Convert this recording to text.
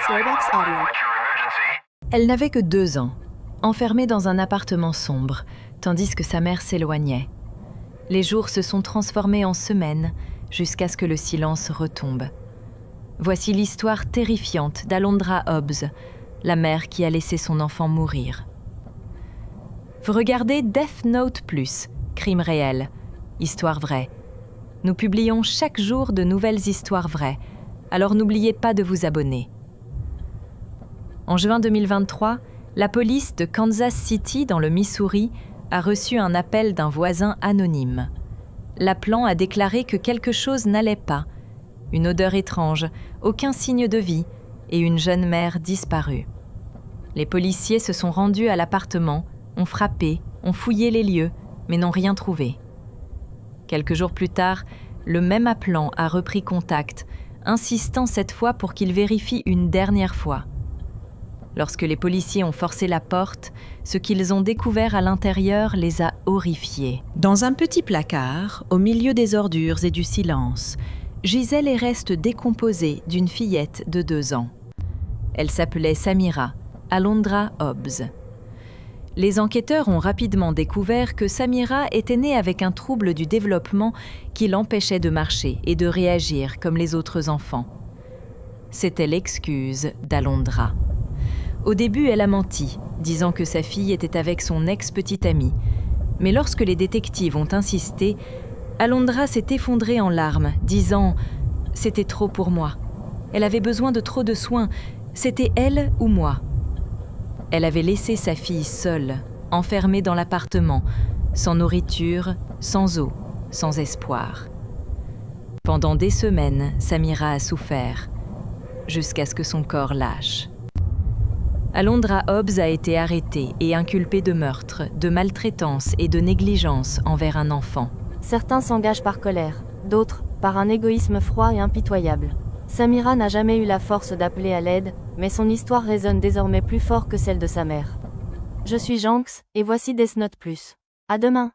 Storybox Audio. Elle n'avait que 2 ans, enfermée dans un appartement sombre, tandis que sa mère s'éloignait. Les jours se sont transformés en semaines, jusqu'à ce que le silence retombe. Voici l'histoire terrifiante d'Alondra Hobbs, la mère qui a laissé son enfant mourir. Vous regardez Death Note+, crime réel, histoire vraie. Nous publions chaque jour de nouvelles histoires vraies, alors n'oubliez pas de vous abonner. En juin 2023, la police de Kansas City, dans le Missouri, a reçu un appel d'un voisin anonyme. L'appelant a déclaré que quelque chose n'allait pas. Une odeur étrange, aucun signe de vie et une jeune mère disparue. Les policiers se sont rendus à l'appartement, ont frappé, ont fouillé les lieux, mais n'ont rien trouvé. Quelques jours plus tard, le même appelant a repris contact, insistant cette fois pour qu'il vérifie une dernière fois. Lorsque les policiers ont forcé la porte, ce qu'ils ont découvert à l'intérieur les a horrifiés. Dans un petit placard, au milieu des ordures et du silence, gisaient les restes décomposés d'une fillette de 2 ans. Elle s'appelait Samira, Alondra Hobbs. Les enquêteurs ont rapidement découvert que Samira était née avec un trouble du développement qui l'empêchait de marcher et de réagir comme les autres enfants. C'était l'excuse d'Alondra. Au début, elle a menti, disant que sa fille était avec son ex-petite amie. Mais lorsque les détectives ont insisté, Alondra s'est effondrée en larmes, disant « C'était trop pour moi. Elle avait besoin de trop de soins. C'était elle ou moi. » Elle avait laissé sa fille seule, enfermée dans l'appartement, sans nourriture, sans eau, sans espoir. Pendant des semaines, Samira a souffert, jusqu'à ce que son corps lâche. Alondra Hobbs a été arrêtée et inculpée de meurtre, de maltraitance et de négligence envers un enfant. Certains s'engagent par colère, d'autres par un égoïsme froid et impitoyable. Samira n'a jamais eu la force d'appeler à l'aide, mais son histoire résonne désormais plus fort que celle de sa mère. Je suis Janks, et voici Death Note+. À demain.